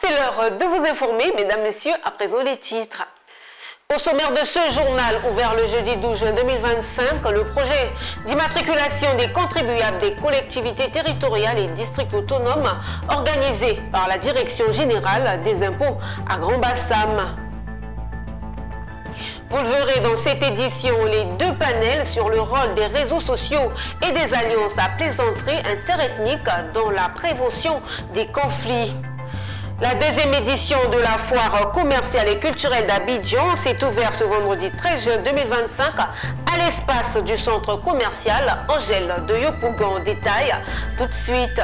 C'est l'heure de vous informer, mesdames, messieurs, à présent les titres. Au sommaire de ce journal, ouvert le jeudi 12 juin 2025, le projet d'immatriculation des contribuables des collectivités territoriales et districts autonomes organisé par la Direction générale des impôts à Grand-Bassam. Vous le verrez dans cette édition, les deux panels sur le rôle des réseaux sociaux et des alliances à plaisanterie interethnique dans la prévention des conflits. La deuxième édition de la foire commerciale et culturelle d'Abidjan s'est ouverte ce vendredi 13 juin 2025 à l'espace du centre commercial Angèle de Yopougon. Détail tout de suite.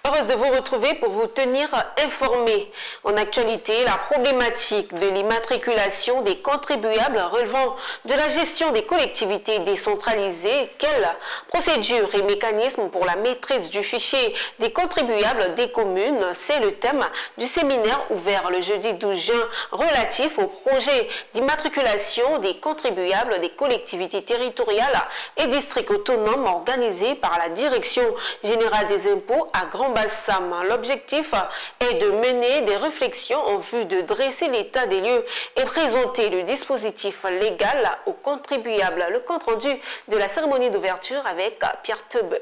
Heureuse de vous retrouver pour vous tenir informés. En actualité, la problématique de l'immatriculation des contribuables relevant de la gestion des collectivités décentralisées, quelles procédures et mécanismes pour la maîtrise du fichier des contribuables des communes, c'est le thème du séminaire ouvert le jeudi 12 juin relatif au projet d'immatriculation des contribuables des collectivités territoriales et districts autonomes organisé par la Direction générale des impôts à Grand-Bassam. L'objectif est de mener des réflexions en vue de dresser l'état des lieux et présenter le dispositif légal aux contribuables. Le compte-rendu de la cérémonie d'ouverture avec Pierre Tebe.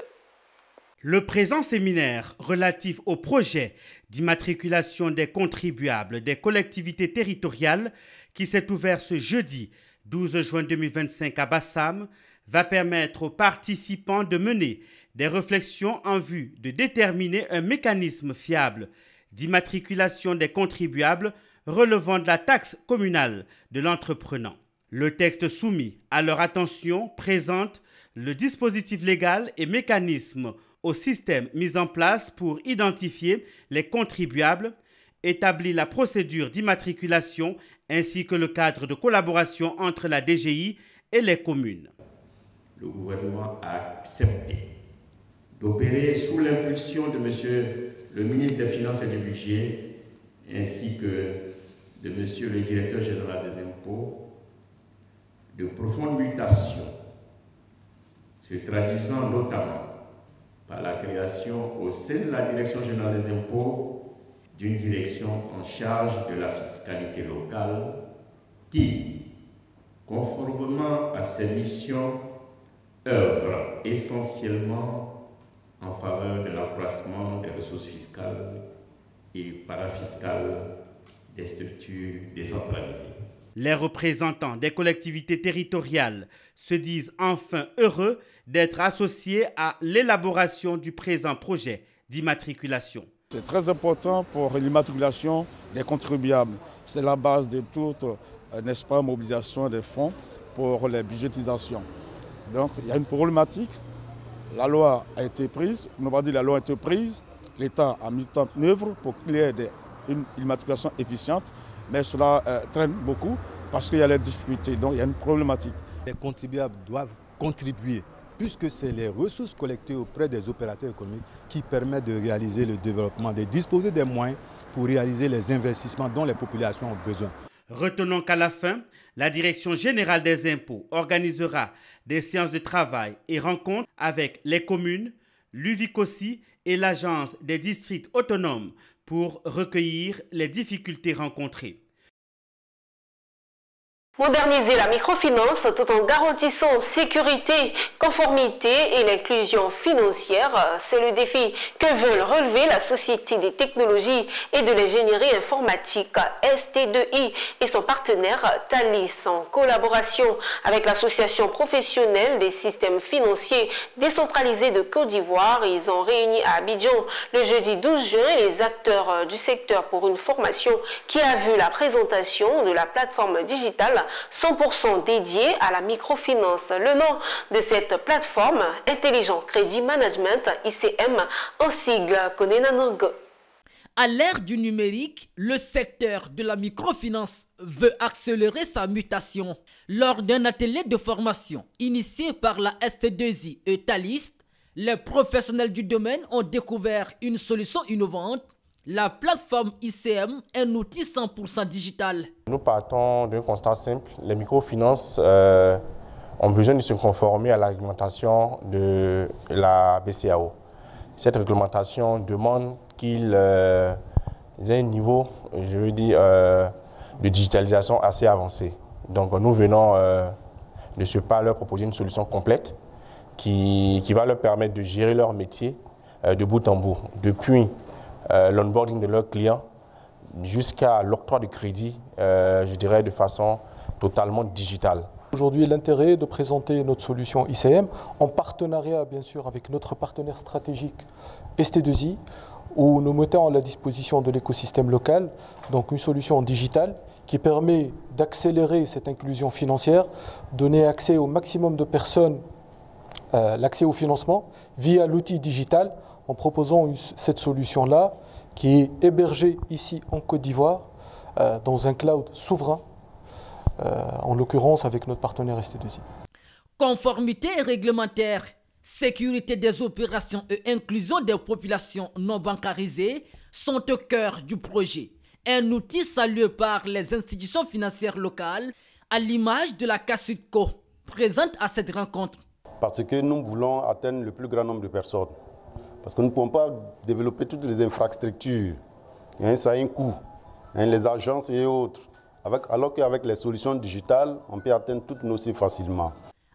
Le présent séminaire relatif au projet d'immatriculation des contribuables des collectivités territoriales qui s'est ouvert ce jeudi 12 juin 2025 à Bassam va permettre aux participants de mener des réflexions en vue de déterminer un mécanisme fiable d'immatriculation des contribuables relevant de la taxe communale de l'entreprenant. Le texte soumis à leur attention présente le dispositif légal et mécanisme au système mis en place pour identifier les contribuables, établit la procédure d'immatriculation ainsi que le cadre de collaboration entre la DGI et les communes. Le gouvernement a accepté d'opérer sous l'impulsion de M. le ministre des Finances et du Budget, ainsi que de M. le directeur général des impôts, de profondes mutations, se traduisant notamment par la création au sein de la Direction générale des impôts d'une direction en charge de la fiscalité locale qui, conformément à ses missions, œuvre essentiellement en faveur de l'accroissement des ressources fiscales et parafiscales des structures décentralisées. Les représentants des collectivités territoriales se disent enfin heureux d'être associés à l'élaboration du présent projet d'immatriculation. C'est très important pour l'immatriculation des contribuables. C'est la base de toute, n'est-ce pas, mobilisation des fonds pour les budgétisations. Donc il y a une problématique. La loi a été prise, on va dire la loi a été prise, l'État a mis en œuvre pour qu'il y ait une immatriculation efficiente, mais cela traîne beaucoup parce qu'il y a des difficultés, donc il y a une problématique. Les contribuables doivent contribuer, puisque c'est les ressources collectées auprès des opérateurs économiques qui permettent de réaliser le développement, de disposer des moyens pour réaliser les investissements dont les populations ont besoin. Retenons qu'à la fin, la Direction générale des impôts organisera des séances de travail et rencontres avec les communes, l'UVICOSI et l'Agence des districts autonomes pour recueillir les difficultés rencontrées. Moderniser la microfinance tout en garantissant sécurité, conformité et l'inclusion financière, c'est le défi que veulent relever la Société des technologies et de l'ingénierie informatique ST2I et son partenaire Thalys. En collaboration avec l'association professionnelle des systèmes financiers décentralisés de Côte d'Ivoire, ils ont réuni à Abidjan le jeudi 12 juin les acteurs du secteur pour une formation qui a vu la présentation de la plateforme digitale 100% dédiée à la microfinance. Le nom de cette plateforme, Intelligent Crédit Management, ICM, en sigle Konenanogo. À l'ère du numérique, le secteur de la microfinance veut accélérer sa mutation. Lors d'un atelier de formation initié par la ST2I et Thalys, les professionnels du domaine ont découvert une solution innovante. La plateforme ICM, un outil 100% digital. Nous partons d'un constat simple. Les microfinances ont besoin de se conformer à la réglementation de la BCAO. cette réglementation demande qu'ils aient un niveau, je veux dire, de digitalisation assez avancé. Donc nous venons de ce pas leur proposer une solution complète qui va leur permettre de gérer leur métier de bout en bout, depuis l'onboarding de leurs clients jusqu'à l'octroi de crédit, je dirais de façon totalement digitale. Aujourd'hui, l'intérêt est de présenter notre solution ICM en partenariat bien sûr avec notre partenaire stratégique ST2I, où nous mettons à la disposition de l'écosystème local donc une solution digitale qui permet d'accélérer cette inclusion financière, donner accès au maximum de personnes, l'accès au financement via l'outil digital en proposant cette solution-là qui est hébergée ici en Côte d'Ivoire dans un cloud souverain, en l'occurrence avec notre partenaire ST2I. Conformité réglementaire, sécurité des opérations et inclusion des populations non bancarisées sont au cœur du projet. Un outil salué par les institutions financières locales, à l'image de la CASUDCO, présente à cette rencontre. Parce que nous voulons atteindre le plus grand nombre de personnes. Parce que nous ne pouvons pas développer toutes les infrastructures. Ça a un coût, les agences et autres. Alors qu'avec les solutions digitales, on peut atteindre toutes nos cibles facilement.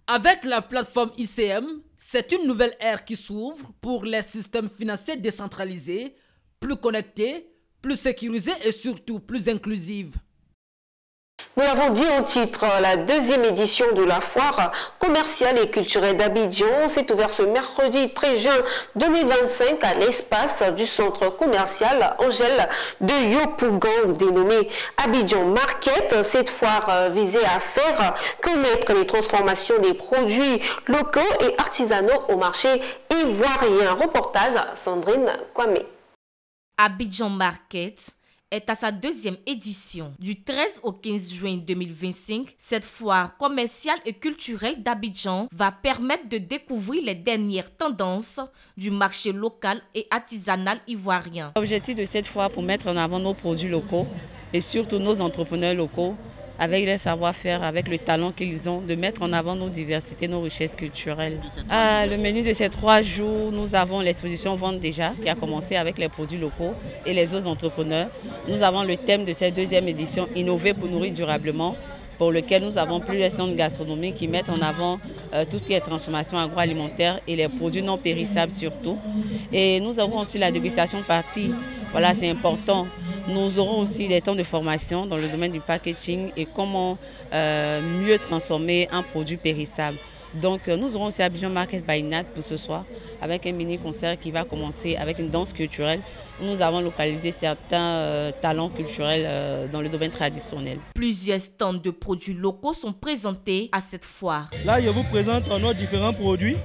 Avec la plateforme ICM, c'est une nouvelle ère qui s'ouvre pour les systèmes financiers décentralisés, plus connectés, plus sécurisés et surtout plus inclusifs. Nous l'avons dit au titre, la deuxième édition de la foire commerciale et culturelle d'Abidjan s'est ouverte ce mercredi 13 juin 2025 à l'espace du centre commercial Angèle de Yopougon, dénommé Abidjan Market. Cette foire visait à faire connaître les transformations des produits locaux et artisanaux au marché ivoirien. Reportage Sandrine Kwame. Abidjan Market est à sa deuxième édition. Du 13 au 15 juin 2025, cette foire commerciale et culturelle d'Abidjan va permettre de découvrir les dernières tendances du marché local et artisanal ivoirien. L'objectif de cette foire pour mettre en avant nos produits locaux et surtout nos entrepreneurs locaux avec leur savoir-faire, avec le talent qu'ils ont, de mettre en avant nos diversités, nos richesses culturelles. Le menu de ces 3 jours, nous avons l'exposition Vente déjà, qui a commencé avec les produits locaux et les autres entrepreneurs. Nous avons le thème de cette deuxième édition, Innover pour nourrir durablement, pour lequel nous avons plusieurs centres gastronomiques qui mettent en avant tout ce qui est transformation agroalimentaire et les produits non périssables surtout. Et nous avons aussi la dégustation partie. Voilà, c'est important. Nous aurons aussi des temps de formation dans le domaine du packaging et comment mieux transformer un produit périssable. Donc nous aurons aussi Abidjan Market by Nat pour ce soir avec un mini-concert qui va commencer avec une danse culturelle. Nous avons localisé certains talents culturels dans le domaine traditionnel. Plusieurs stands de produits locaux sont présentés à cette foire. Là, je vous présente nos différents produits.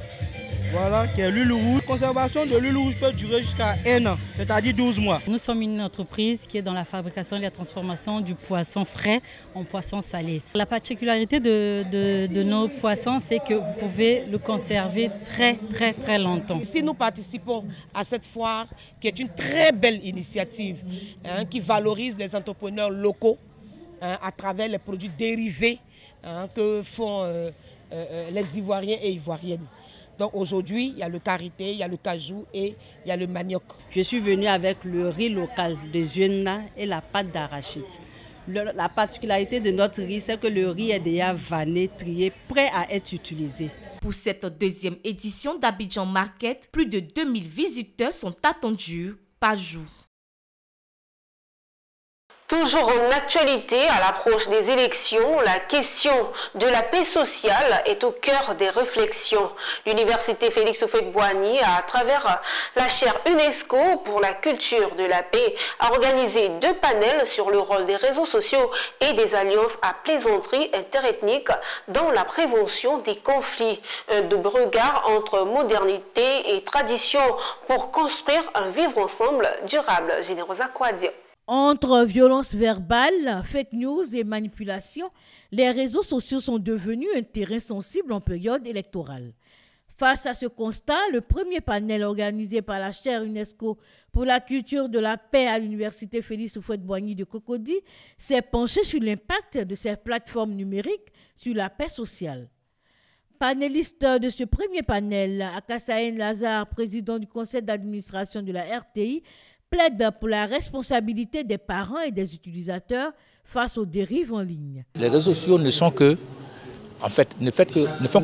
Voilà, qui est l'huile rouge. La conservation de l'huile rouge peut durer jusqu'à 1 an, c'est-à-dire 12 mois. Nous sommes une entreprise qui est dans la fabrication et la transformation du poisson frais en poisson salé. La particularité de nos poissons, c'est que vous pouvez le conserver très longtemps. Ici, nous participons à cette foire qui est une très belle initiative qui valorise les entrepreneurs locaux à travers les produits dérivés que font les Ivoiriens et Ivoiriennes. Donc aujourd'hui, il y a le karité, il y a le cajou et il y a le manioc. Je suis venue avec le riz local de Zuenna et la pâte d'arachide. La particularité de notre riz, c'est que le riz est déjà vanné, trié, prêt à être utilisé. Pour cette deuxième édition d'Abidjan Market, plus de 2000 visiteurs sont attendus par jour. Toujours en actualité, à l'approche des élections, la question de la paix sociale est au cœur des réflexions. L'Université Félix Houphouët-Boigny, à travers la chaire UNESCO pour la culture de la paix, a organisé 2 panels sur le rôle des réseaux sociaux et des alliances à plaisanterie interethnique dans la prévention des conflits. Un double regard entre modernité et tradition pour construire un vivre ensemble durable. Générosa Kouadio. Entre violence verbale, fake news et manipulation, les réseaux sociaux sont devenus un terrain sensible en période électorale. Face à ce constat, le premier panel organisé par la chaire UNESCO pour la culture de la paix à l'Université Félix Houphouët-Boigny de Cocody s'est penché sur l'impact de ces plateformes numériques sur la paix sociale. Panéliste de ce premier panel, Akassaïn Lazare, président du conseil d'administration de la RTI, plaide pour la responsabilité des parents et des utilisateurs face aux dérives en ligne. Les réseaux sociaux ne font que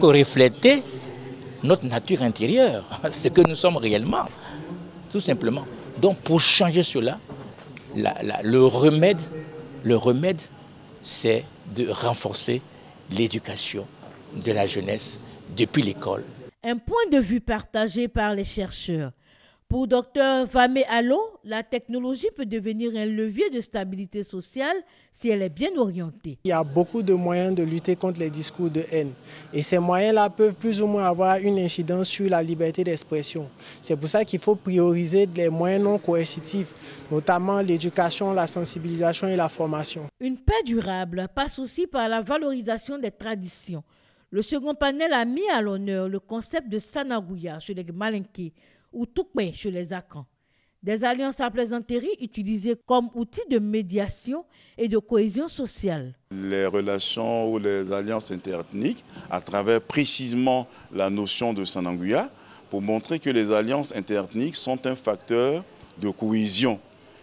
refléter notre nature intérieure, ce que nous sommes réellement, tout simplement. Donc pour changer cela, le remède, c'est de renforcer l'éducation de la jeunesse depuis l'école. Un point de vue partagé par les chercheurs. Pour Dr Vamé Allo, la technologie peut devenir un levier de stabilité sociale si elle est bien orientée. Il y a beaucoup de moyens de lutter contre les discours de haine. Et ces moyens-là peuvent plus ou moins avoir une incidence sur la liberté d'expression. C'est pour ça qu'il faut prioriser les moyens non coercitifs, notamment l'éducation, la sensibilisation et la formation. Une paix durable passe aussi par la valorisation des traditions. Le second panel a mis à l'honneur le concept de Sanagouya chez les Malinké ou Toukpe chez les Akans. Des alliances à plaisanterie utilisées comme outil de médiation et de cohésion sociale. Les relations ou les alliances interethniques à travers précisément la notion de Sanagouya pour montrer que les alliances interethniques sont un facteur de cohésion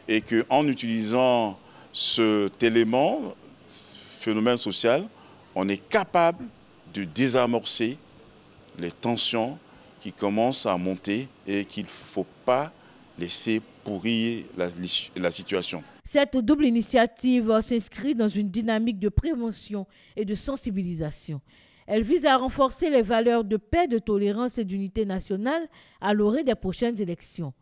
et qu'en utilisant cet élément, ce phénomène social, on est capable de désamorcer les tensions qui commencent à monter et qu'il ne faut pas laisser pourrir la situation. Cette double initiative s'inscrit dans une dynamique de prévention et de sensibilisation. Elle vise à renforcer les valeurs de paix, de tolérance et d'unité nationale à l'orée des prochaines élections.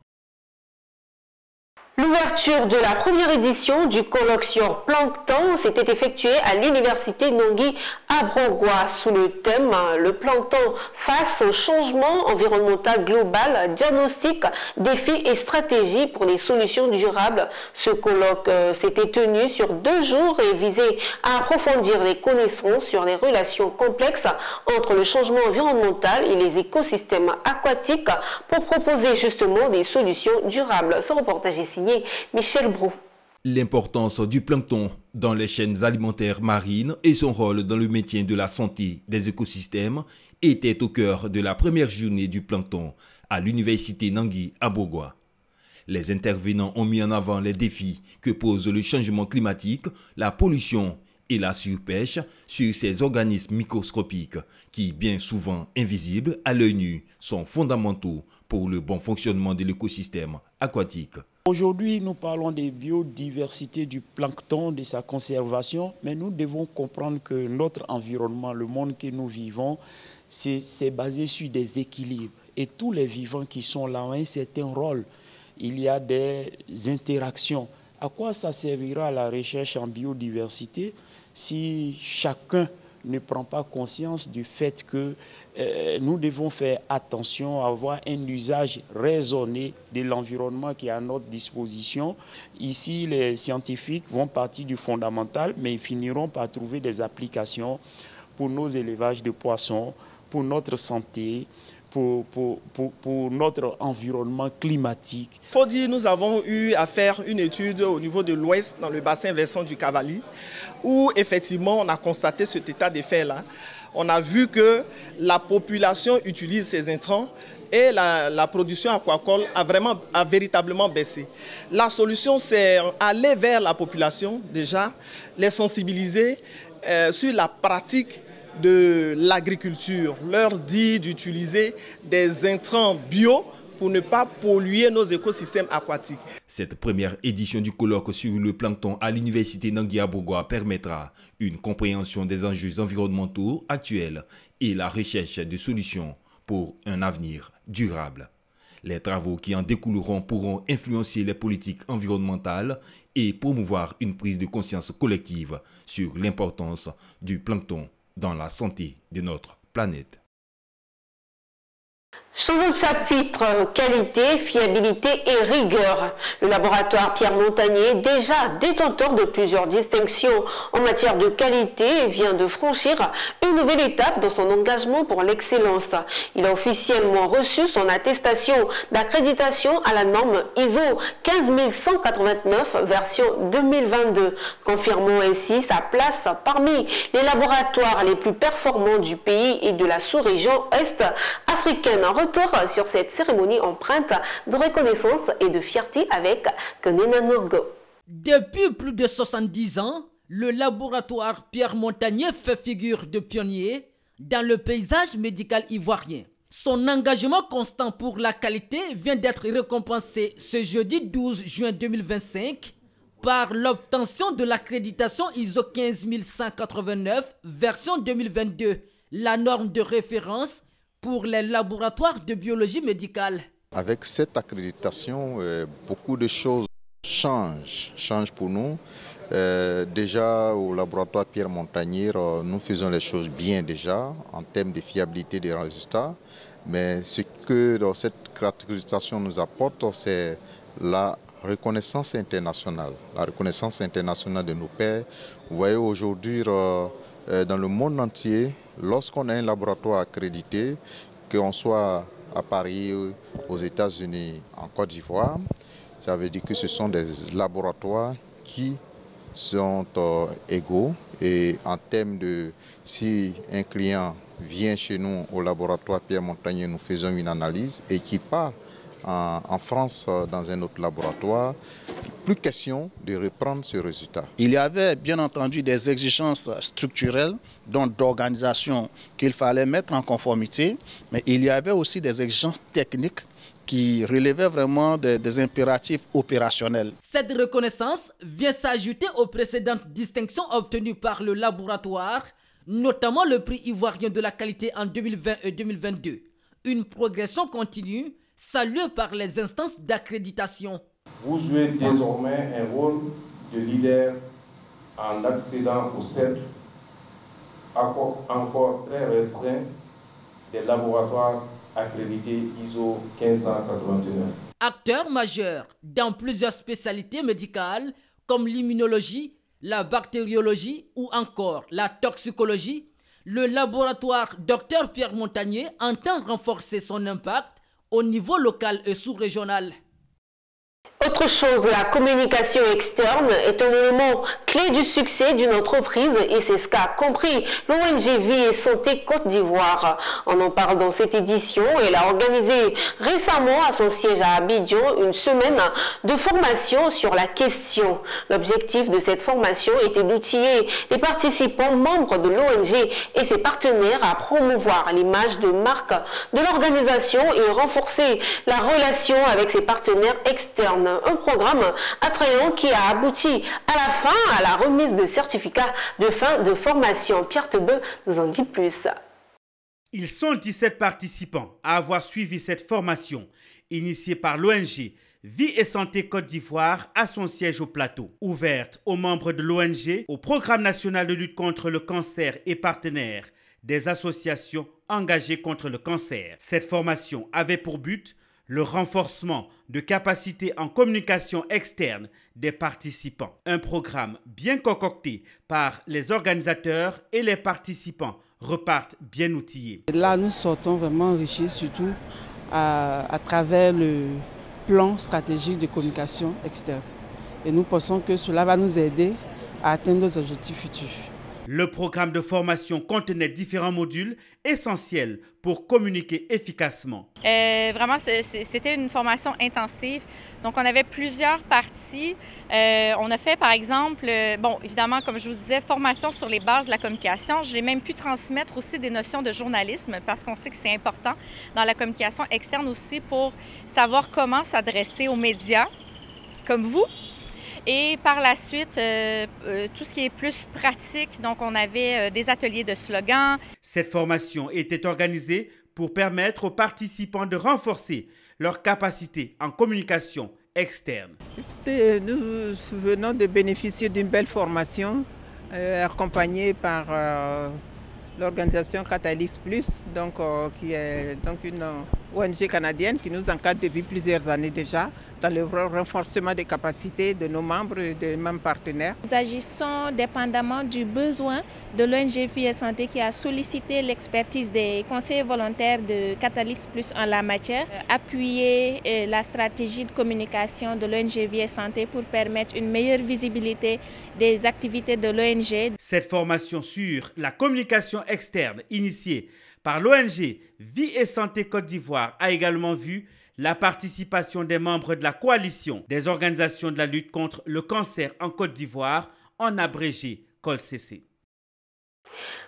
L'ouverture de la première édition du colloque sur plancton s'était effectuée à l'université Nongui à Brongwa sous le thème « Le plancton face au changement environnemental global, diagnostic, défis et stratégies pour des solutions durables ». Ce colloque s'était tenu sur 2 jours et visait à approfondir les connaissances sur les relations complexes entre le changement environnemental et les écosystèmes aquatiques pour proposer justement des solutions durables. Ce reportage est signé Michel Brou. L'importance du plancton dans les chaînes alimentaires marines et son rôle dans le maintien de la santé des écosystèmes était au cœur de la première journée du plancton à l'université Nongui à Brongwa. Les intervenants ont mis en avant les défis que pose le changement climatique, la pollution et la surpêche sur ces organismes microscopiques qui, bien souvent invisibles à l'œil nu, sont fondamentaux pour le bon fonctionnement de l'écosystème aquatique. Aujourd'hui, nous parlons des biodiversités du plancton, de sa conservation, mais nous devons comprendre que notre environnement, le monde que nous vivons, c'est basé sur des équilibres. Et tous les vivants qui sont là ont un certain rôle. Il y a des interactions. À quoi ça servira la recherche en biodiversité si chacun ne prend pas conscience du fait que nous devons faire attention à avoir un usage raisonné de l'environnement qui est à notre disposition. Ici, les scientifiques vont partir du fondamental, mais ils finiront par trouver des applications pour nos élevages de poissons, pour notre santé, pour notre environnement climatique. Il faut dire, nous avons eu à faire une étude au niveau de l'Ouest, dans le bassin versant du Cavali, où effectivement on a constaté cet état de fait-là. On a vu que la population utilise ces intrants et la production aquacole a véritablement baissé. La solution, c'est aller vers la population déjà, les sensibiliser sur la pratique de l'agriculture, leur dire d'utiliser des intrants bio pour ne pas polluer nos écosystèmes aquatiques. Cette première édition du colloque sur le plancton à l'université Nongui à Brongwa permettra une compréhension des enjeux environnementaux actuels et la recherche de solutions pour un avenir durable. Les travaux qui en découleront pourront influencer les politiques environnementales et promouvoir une prise de conscience collective sur l'importance du plancton dans la santé de notre planète. Changeons de chapitre, qualité, fiabilité et rigueur. Le laboratoire Pierre Montagnier, déjà détenteur de plusieurs distinctions en matière de qualité, vient de franchir une nouvelle étape dans son engagement pour l'excellence. Il a officiellement reçu son attestation d'accréditation à la norme ISO 15189 version 2022, confirmant ainsi sa place parmi les laboratoires les plus performants du pays et de la sous-région Est africaine. Retour sur cette cérémonie empreinte de reconnaissance et de fierté avec Kenena Norgo. Depuis plus de 70 ans, le laboratoire Pierre Montagnier fait figure de pionnier dans le paysage médical ivoirien. Son engagement constant pour la qualité vient d'être récompensé ce jeudi 12 juin 2025 par l'obtention de l'accréditation ISO 15189 version 2022, la norme de référence pour les laboratoires de biologie médicale. Avec cette accréditation, beaucoup de choses changent pour nous. Déjà au laboratoire Pierre Montagnier, nous faisons les choses bien déjà en termes de fiabilité des résultats. Mais ce que cette accréditation nous apporte, c'est la reconnaissance internationale. La reconnaissance internationale de nos pairs. Vous voyez aujourd'hui dans le monde entier, lorsqu'on a un laboratoire accrédité, qu'on soit à Paris, aux États-Unis, en Côte d'Ivoire, ça veut dire que ce sont des laboratoires qui sont égaux. Et en termes de, si un client vient chez nous au laboratoire Pierre Montagnier, nous faisons une analyse et qui part en France dans un autre laboratoire, plus question de reprendre ce résultat. Il y avait bien entendu des exigences structurelles, donc d'organisation qu'il fallait mettre en conformité, mais il y avait aussi des exigences techniques qui relevaient vraiment des impératifs opérationnels. Cette reconnaissance vient s'ajouter aux précédentes distinctions obtenues par le laboratoire, notamment le prix ivoirien de la qualité en 2020 et 2022. Une progression continue saluée par les instances d'accréditation. Vous jouez désormais un rôle de leader en accédant au cercle encore très restreint des laboratoires accrédités ISO 15189. Acteur majeur dans plusieurs spécialités médicales comme l'immunologie, la bactériologie ou encore la toxicologie, le laboratoire Dr Pierre Montagnier entend renforcer son impact au niveau local et sous-régional. Autre chose, la communication externe est un élément clé du succès d'une entreprise et c'est ce qu'a compris l'ONG Vie et Santé Côte d'Ivoire. On en parle dans cette édition. Elle a organisé récemment à son siège à Abidjan une semaine de formation sur la question. L'objectif de cette formation était d'outiller les participants membres de l'ONG et ses partenaires à promouvoir l'image de marque de l'organisation et renforcer la relation avec ses partenaires externes. Un programme attrayant qui a abouti à la fin à la remise de certificats de fin de formation. Pierre Tebeu nous en dit plus. Ils sont 17 participants à avoir suivi cette formation initiée par l'ONG Vie et Santé Côte d'Ivoire à son siège au Plateau. Ouverte aux membres de l'ONG, au Programme national de lutte contre le cancer et partenaires des associations engagées contre le cancer. Cette formation avait pour but le renforcement de capacités en communication externe des participants. Un programme bien concocté par les organisateurs et les participants repartent bien outillés. Là, nous sortons vraiment enrichis, surtout à travers le plan stratégique de communication externe. Et nous pensons que cela va nous aider à atteindre nos objectifs futurs. Le programme de formation contenait différents modules essentiels pour communiquer efficacement. Vraiment, c'était une formation intensive. Donc, on avait plusieurs parties. On a fait, par exemple, bon, évidemment, comme je vous disais, formation sur les bases de la communication. J'ai même pu transmettre aussi des notions de journalisme parce qu'on sait que c'est important dans la communication externe aussi pour savoir comment s'adresser aux médias comme vous. Et par la suite, tout ce qui est plus pratique, donc on avait des ateliers de slogans. Cette formation était organisée pour permettre aux participants de renforcer leur capacité en communication externe. Écoutez, nous venons de bénéficier d'une belle formation accompagnée par l'organisation Catalyst Plus, donc, qui est donc une ONG canadienne qui nous encadre depuis plusieurs années déjà dans le renforcement des capacités de nos membres et des membres partenaires. Nous agissons dépendamment du besoin de l'ONG Vie et Santé qui a sollicité l'expertise des conseillers volontaires de Catalyst Plus en la matière, appuyer la stratégie de communication de l'ONG Vie et Santé pour permettre une meilleure visibilité des activités de l'ONG. Cette formation sur la communication externe initiée par l'ONG Vie et Santé Côte d'Ivoire a également vu la participation des membres de la coalition des organisations de la lutte contre le cancer en Côte d'Ivoire, en abrégé COLCC.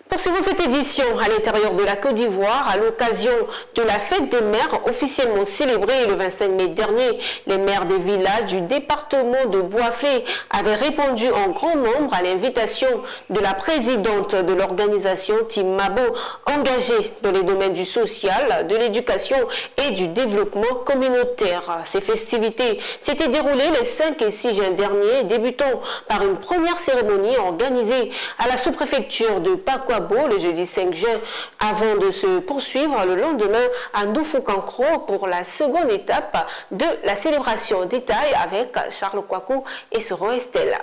Poursuivons cette édition à l'intérieur de la Côte d'Ivoire à l'occasion de la fête des mères officiellement célébrée le 25 mai dernier. Les maires des villages du département de Boisflé avaient répondu en grand nombre à l'invitation de la présidente de l'organisation Tim Mabo, engagée dans les domaines du social, de l'éducation et du développement communautaire. Ces festivités s'étaient déroulées les 5 et 6 juin dernier, débutant par une première cérémonie organisée à la sous-préfecture de Pakoabo le jeudi 5 juin, avant de se poursuivre le lendemain à Ndoufouk-Ankro pour la seconde étape de la célébration. Détail avec Charles Kouakou et Soro Estella.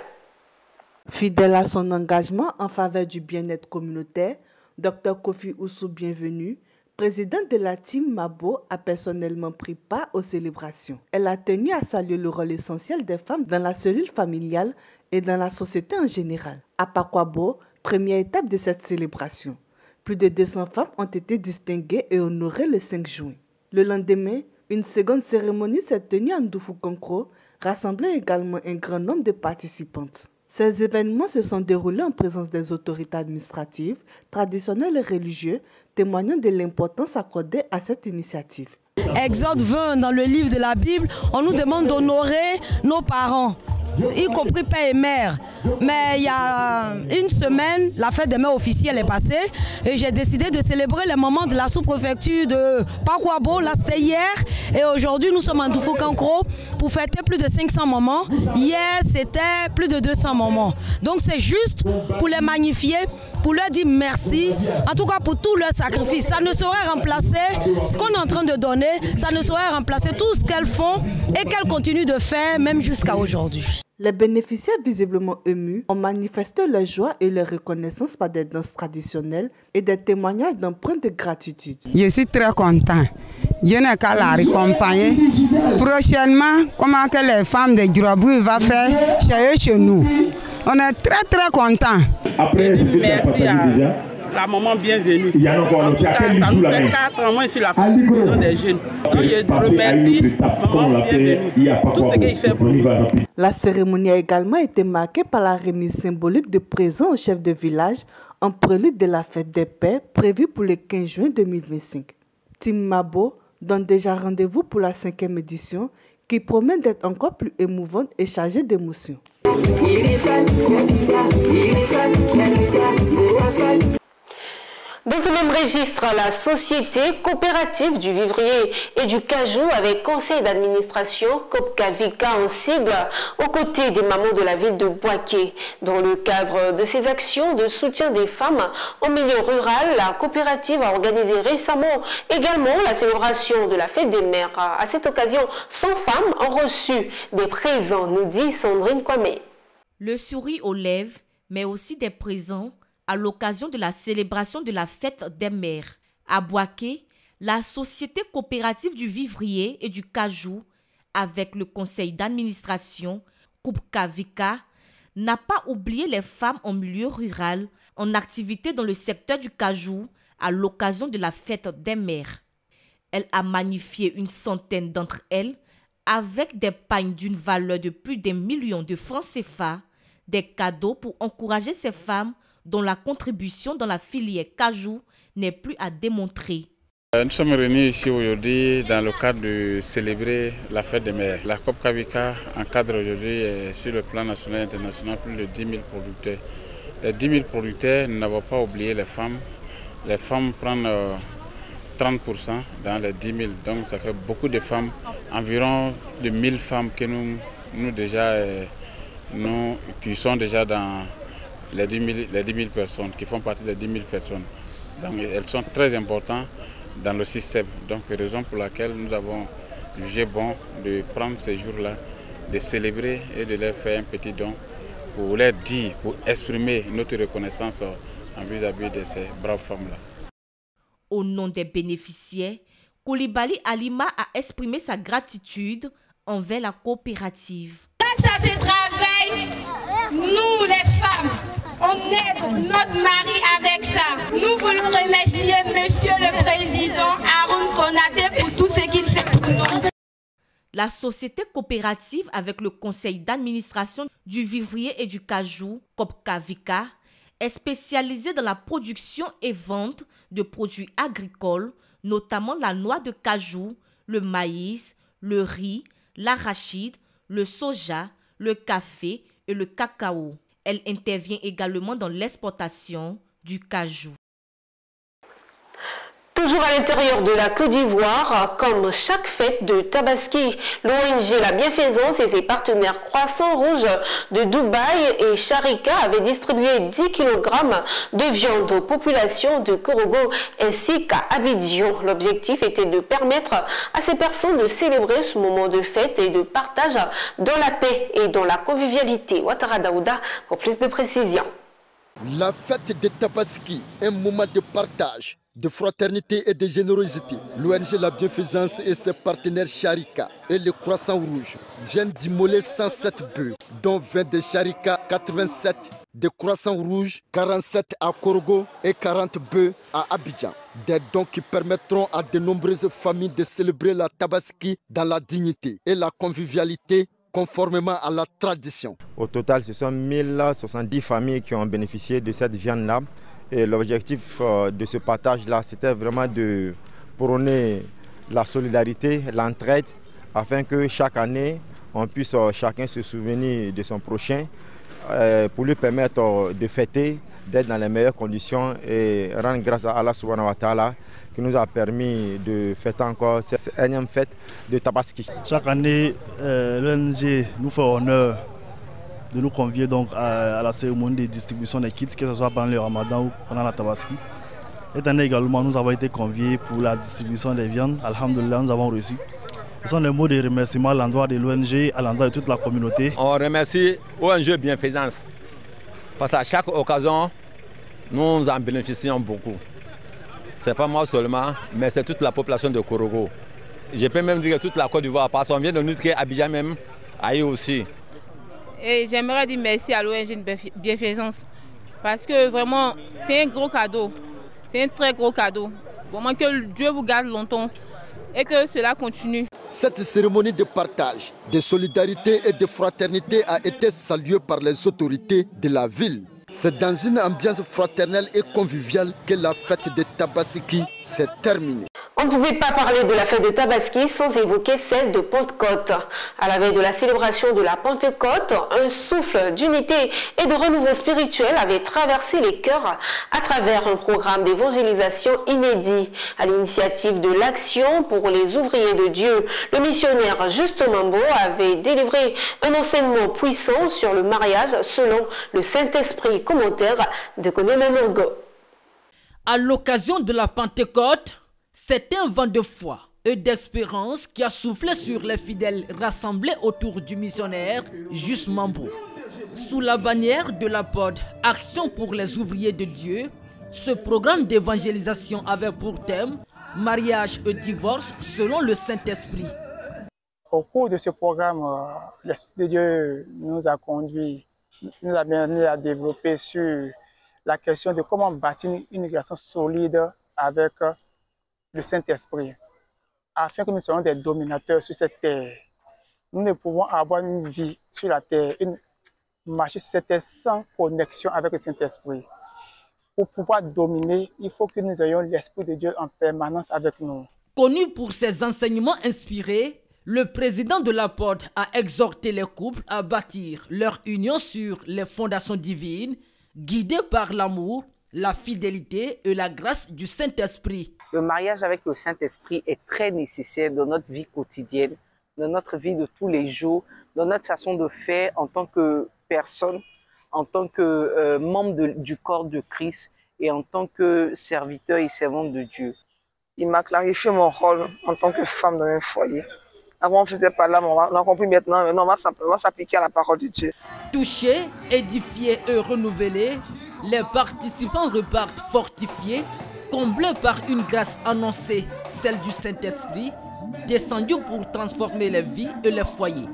Fidèle à son engagement en faveur du bien-être communautaire, Dr Kofi Oussou Bienvenu, présidente de la Team Mabo, a personnellement pris part aux célébrations. Elle a tenu à saluer le rôle essentiel des femmes dans la cellule familiale et dans la société en général. À Pakoabo, première étape de cette célébration, plus de 200 femmes ont été distinguées et honorées le 5 juin. Le lendemain, une seconde cérémonie s'est tenue à Ndoufouk-Ankro, rassemblant également un grand nombre de participantes. Ces événements se sont déroulés en présence des autorités administratives, traditionnelles et religieuses, témoignant de l'importance accordée à cette initiative. Exode 20, dans le livre de la Bible, on nous demande d'honorer nos parents, y compris père et mère. Mais il y a une semaine, la fête des mères officielle est passée et j'ai décidé de célébrer les moments de la sous-préfecture de Pakoabo. Là, c'était hier et aujourd'hui, nous sommes à Ndoufouk-Ankro pour fêter plus de 500 moments. Hier, c'était plus de 200 moments. Donc, c'est juste pour les magnifier, pour leur dire merci, en tout cas pour tout leur sacrifice. Ça ne saurait remplacer ce qu'on est en train de donner, ça ne saurait remplacer tout ce qu'elles font et qu'elles continuent de faire, même jusqu'à aujourd'hui. Les bénéficiaires visiblement émus ont manifesté leur joie et leur reconnaissance par des danses traditionnelles et des témoignages d'empreintes de gratitude. Je suis très content. Je n'ai qu'à la raccompagner. Prochainement, comment que les femmes de Djurabou vont faire chez nous. On est très contents. Merci à la maman bienvenue. En tout cas, ça nous fait 4 ans moins sur la formation des jeunes. Donc je remercie maman bienvenue. Tout ce qu'il fait pour nous. La cérémonie a également été marquée par la remise symbolique de présents au chef de village en prélude de la fête des pères prévue pour le 15 juin 2025. Team Mabo donne déjà rendez-vous pour la 5e édition qui promet d'être encore plus émouvante et chargée d'émotions. Dans ce même registre, la société coopérative du vivrier et du cajou avec conseil d'administration COPCAVICA en sigle aux côtés des mamans de la ville de Boaké. Dans le cadre de ses actions de soutien des femmes en milieu rural, la coopérative a organisé récemment également la célébration de la fête des mères. À cette occasion, 100 femmes ont reçu des présents, nous dit Sandrine Kwame. Le sourire aux lèvres, mais aussi des présents à l'occasion de la célébration de la fête des mères. À Boaké, la société coopérative du vivrier et du cajou, avec le conseil d'administration COPCAVICA, n'a pas oublié les femmes en milieu rural en activité dans le secteur du cajou à l'occasion de la fête des mères. Elle a magnifié une centaine d'entre elles avec des pagnes d'une valeur de plus d'1 million de francs CFA, des cadeaux pour encourager ces femmes dont la contribution dans la filière cajou n'est plus à démontrer. Nous sommes réunis ici aujourd'hui dans le cadre de célébrer la fête des mères. La COPCAVICA encadre aujourd'hui sur le plan national et international plus de 10 000 producteurs. Les 10 000 producteurs, nous n'avons pas oublié les femmes. Les femmes prennent 30% dans les 10 000, donc ça fait beaucoup de femmes, environ de 1000 femmes que nous qui sont déjà dans les 10 000 personnes, qui font partie des 10 000 personnes. Donc elles sont très importantes dans le système. Donc raison pour laquelle nous avons jugé bon de prendre ces jours-là, de célébrer et de leur faire un petit don pour leur dire, pour exprimer notre reconnaissance en vis-à-vis de ces braves femmes-là. Au nom des bénéficiaires, Coulibaly Halima a exprimé sa gratitude envers la coopérative. Grâce à ce travail, nous les femmes, on aide notre mari avec ça. Nous voulons remercier Monsieur le Président Haroun Konaté pour tout ce qu'il fait pour nous. La société coopérative avec le conseil d'administration du vivrier et du cajou, Copcavika, est spécialisée dans la production et vente de produits agricoles, notamment la noix de cajou, le maïs, le riz, l'arachide, le soja, le café et le cacao. Elle intervient également dans l'exportation du cajou. Toujours à l'intérieur de la Côte d'Ivoire, comme chaque fête de Tabaski, l'ONG La Bienfaisance et ses partenaires Croissant Rouge de Dubaï et Sharika avaient distribué 10 kg de viande aux populations de Korogo ainsi qu'à Abidjan. L'objectif était de permettre à ces personnes de célébrer ce moment de fête et de partage dans la paix et dans la convivialité. Ouattara Daouda pour plus de précisions. La fête de Tabaski, un moment de partage, de fraternité et de générosité. L'ONG La Bienfaisance et ses partenaires Sharika et le Croissant Rouge viennent d'immoler 107 bœufs, dont 20 de Sharika, 87 de Croissant Rouge, 47 à Korogo et 40 bœufs à Abidjan. Des dons qui permettront à de nombreuses familles de célébrer la Tabaski dans la dignité et la convivialité conformément à la tradition. Au total, ce sont 1070 familles qui ont bénéficié de cette viande-là. Et l'objectif de ce partage-là, c'était vraiment de prôner la solidarité, l'entraide, afin que chaque année, on puisse chacun se souvenir de son prochain, pour lui permettre de fêter, d'être dans les meilleures conditions et rendre grâce à Allah subhanahu wa ta'ala qui nous a permis de fêter encore cette énième fête de Tabaski. Chaque année, l'ONG nous fait honneur de nous convier donc à la cérémonie de distribution des kits, que ce soit pendant le Ramadan ou pendant la Tabaski. Cette année également, nous avons été conviés pour la distribution des viandes. Alhamdulillah, nous avons reçu. Ce sont des mots de remerciement à l'endroit de l'ONG, à l'endroit de toute la communauté. On remercie ONG Bienfaisance parce qu'à chaque occasion, nous en bénéficions beaucoup. Ce n'est pas moi seulement, mais c'est toute la population de Korogo. Je peux même dire toute la Côte d'Ivoire, parce qu'on vient de nous dire qu'Abidjan même, aille aussi. Et j'aimerais dire merci à l'ONG Bienfaisance parce que vraiment c'est un gros cadeau, c'est un très gros cadeau. Vraiment que Dieu vous garde longtemps et que cela continue. Cette cérémonie de partage, de solidarité et de fraternité a été saluée par les autorités de la ville. C'est dans une ambiance fraternelle et conviviale que la fête de Tabaski s'est terminée. On ne pouvait pas parler de la fête de Tabaski sans évoquer celle de Pentecôte. À la veille de la célébration de la Pentecôte, un souffle d'unité et de renouveau spirituel avait traversé les cœurs à travers un programme d'évangélisation inédit. À l'initiative de l'Action pour les ouvriers de Dieu, le missionnaire Juste Mambo avait délivré un enseignement puissant sur le mariage selon le Saint-Esprit. Commentaire de Koné Mamogo. À l'occasion de la Pentecôte, c'est un vent de foi et d'espérance qui a soufflé sur les fidèles rassemblés autour du missionnaire Juste Mambo. Sous la bannière de la POD Action pour les ouvriers de Dieu, ce programme d'évangélisation avait pour thème mariage et divorce selon le Saint-Esprit. Au cours de ce programme, l'Esprit de Dieu nous a conduit, nous a amené à développer sur la question de comment bâtir une relation solide avec le Saint-Esprit, afin que nous soyons des dominateurs sur cette terre. Nous ne pouvons avoir une vie sur la terre, marcher sur cette terre sans connexion avec le Saint-Esprit. Pour pouvoir dominer, il faut que nous ayons l'Esprit de Dieu en permanence avec nous. Connu pour ses enseignements inspirés, le président de la POD a exhorté les couples à bâtir leur union sur les fondations divines, guidées par l'amour, la fidélité et la grâce du Saint-Esprit. Le mariage avec le Saint-Esprit est très nécessaire dans notre vie quotidienne, dans notre vie de tous les jours, dans notre façon de faire en tant que personne, en tant que membre du corps de Christ et en tant que serviteur et servante de Dieu. Il m'a clarifié mon rôle en tant que femme dans un foyer. Avant, on ne faisait pas là, mais on a compris maintenant. Maintenant, on va s'appliquer à la parole de Dieu. Touchés, édifiés et renouvelés, les participants repartent fortifiés, comblés par une grâce annoncée, celle du Saint-Esprit, descendue pour transformer les vies et les foyers.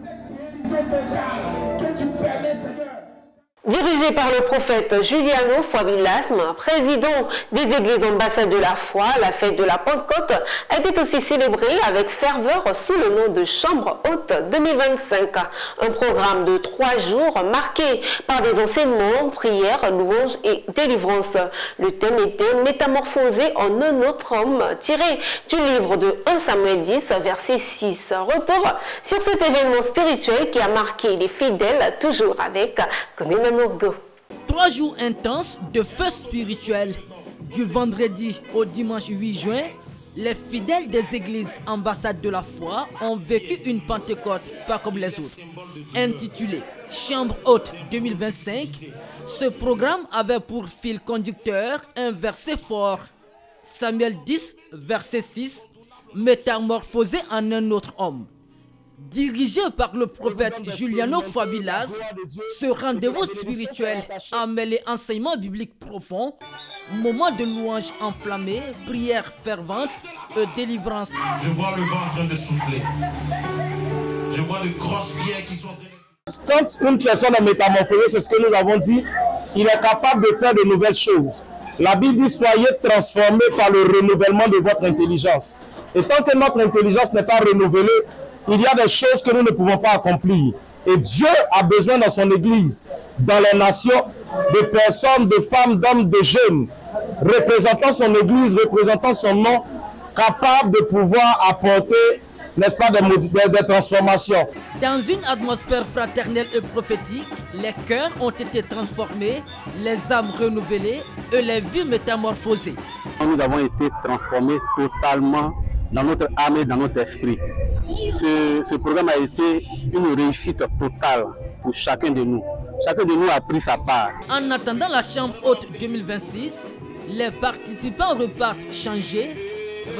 Dirigé par le prophète Juliano Fouabilasme, président des églises ambassades de la foi, la fête de la Pentecôte a été aussi célébrée avec ferveur sous le nom de Chambre Haute 2025. Un programme de 3 jours marqué par des enseignements, prières, louanges et délivrances. Le thème était métamorphosé en un autre homme, tiré du livre de 1 Samuel 10, verset 6. Retour sur cet événement spirituel qui a marqué les fidèles, toujours avec Konena Nourgo. 3 jours intenses de feu spirituel. Du vendredi au dimanche 8 juin, les fidèles des églises ambassades de la foi ont vécu une Pentecôte pas comme les autres. Intitulé Chambre Haute 2025, ce programme avait pour fil conducteur un verset fort. Samuel 10, verset 6, métamorphosé en un autre homme. Dirigé par le prophète Juliano Fouabilasme, ce rendez-vous spirituel a mêlé enseignement biblique profond, moment de louange enflammé, prière fervente et délivrance. Je vois le vent en train de souffler. Je vois de grosses pierres qui sont en train de... Quand une personne est métamorphosée, c'est ce que nous avons dit, il est capable de faire de nouvelles choses. La Bible dit, soyez transformés par le renouvellement de votre intelligence. Et tant que notre intelligence n'est pas renouvelée, il y a des choses que nous ne pouvons pas accomplir. Et Dieu a besoin dans son Église, dans les nations, de personnes, de femmes, d'hommes, de jeunes, représentant son Église, représentant son nom, capables de pouvoir apporter, n'est-ce pas, des transformations. Dans une atmosphère fraternelle et prophétique, les cœurs ont été transformés, les âmes renouvelées et les vies métamorphosées. Nous avons été transformés totalement dans notre âme et dans notre esprit. Ce programme a été une réussite totale pour chacun de nous. Chacun de nous a pris sa part. En attendant la Chambre Haute 2026, les participants repartent changés,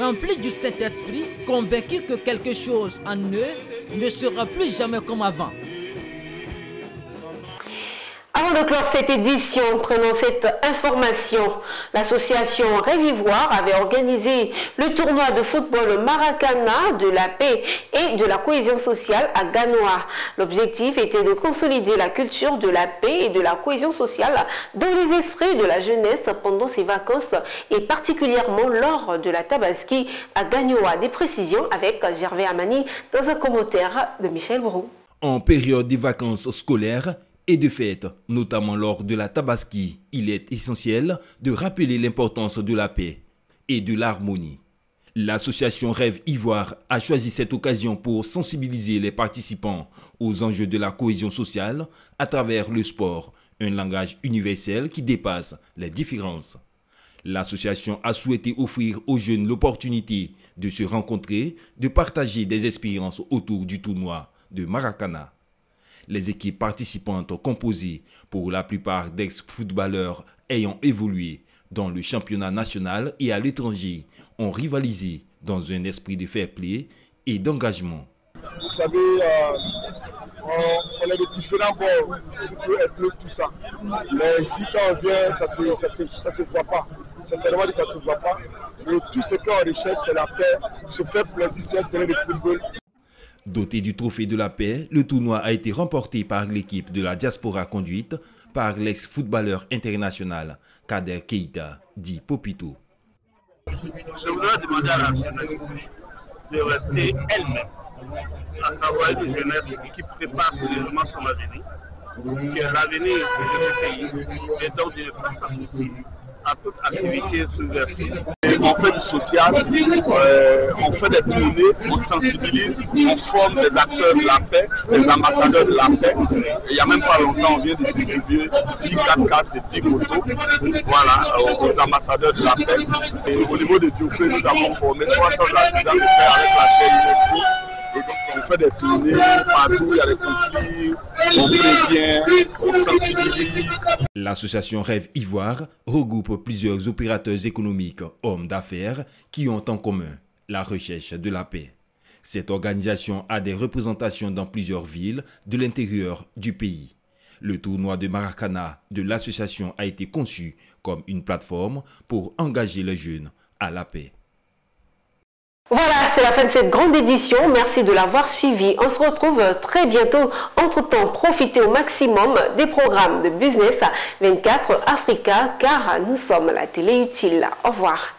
remplis du Saint-Esprit, convaincus que quelque chose en eux ne sera plus jamais comme avant. Avant de clore cette édition, prenons cette information. L'association Révivoir avait organisé le tournoi de football Maracana de la paix et de la cohésion sociale à Ganoa. L'objectif était de consolider la culture de la paix et de la cohésion sociale dans les esprits de la jeunesse pendant ses vacances et particulièrement lors de la Tabaski à Ganoa. Des précisions avec Gervais Amani dans un commentaire de Michel Brou. En période des vacances scolaires et de fêtes, notamment lors de la Tabaski, il est essentiel de rappeler l'importance de la paix et de l'harmonie. L'association Rêve Ivoire a choisi cette occasion pour sensibiliser les participants aux enjeux de la cohésion sociale à travers le sport, un langage universel qui dépasse les différences. L'association a souhaité offrir aux jeunes l'opportunité de se rencontrer, de partager des expériences autour du tournoi de Maracana. Les équipes participantes composées pour la plupart d'ex-footballeurs ayant évolué dans le championnat national et à l'étranger ont rivalisé dans un esprit de fair play et d'engagement. Vous savez, on est de différents bords, surtout ethniques, tout ça. Mais ici, quand on vient, ça se voit pas. Sincèrement, ça ne se voit pas. Mais tout ce qu'on recherche, c'est la paix, se faire plaisir sur un terrain de football. Doté du trophée de la paix, le tournoi a été remporté par l'équipe de la diaspora conduite par l'ex-footballeur international Kader Keita, dit Popito. Je voudrais demander à la jeunesse de rester elle-même, à savoir une jeunesse qui prépare sérieusement son avenir, qui est l'avenir de ce pays, et donc de ne pas s'associer à toute activité subversive. On fait du social, on fait des tournées, on sensibilise, on forme des acteurs de la paix, des ambassadeurs de la paix. Et il n'y a même pas longtemps, on vient de distribuer 10 4x4 et 10 motos, voilà, aux ambassadeurs de la paix. Et au niveau de Diopé, nous avons formé 300 artisans de paix avec la chaire UNESCO. Et donc on fait des tournées partout, il y a des conflits, on prévient, on sensibilise. L'association Rêve Ivoire regroupe plusieurs opérateurs économiques, hommes d'affaires, qui ont en commun la recherche de la paix. Cette organisation a des représentations dans plusieurs villes de l'intérieur du pays. Le tournoi de Maracana de l'association a été conçu comme une plateforme pour engager les jeunes à la paix. Voilà, c'est la fin de cette grande édition. Merci de l'avoir suivi. On se retrouve très bientôt. Entre-temps, profitez au maximum des programmes de Business 24 Africa car nous sommes la télé utile. Au revoir.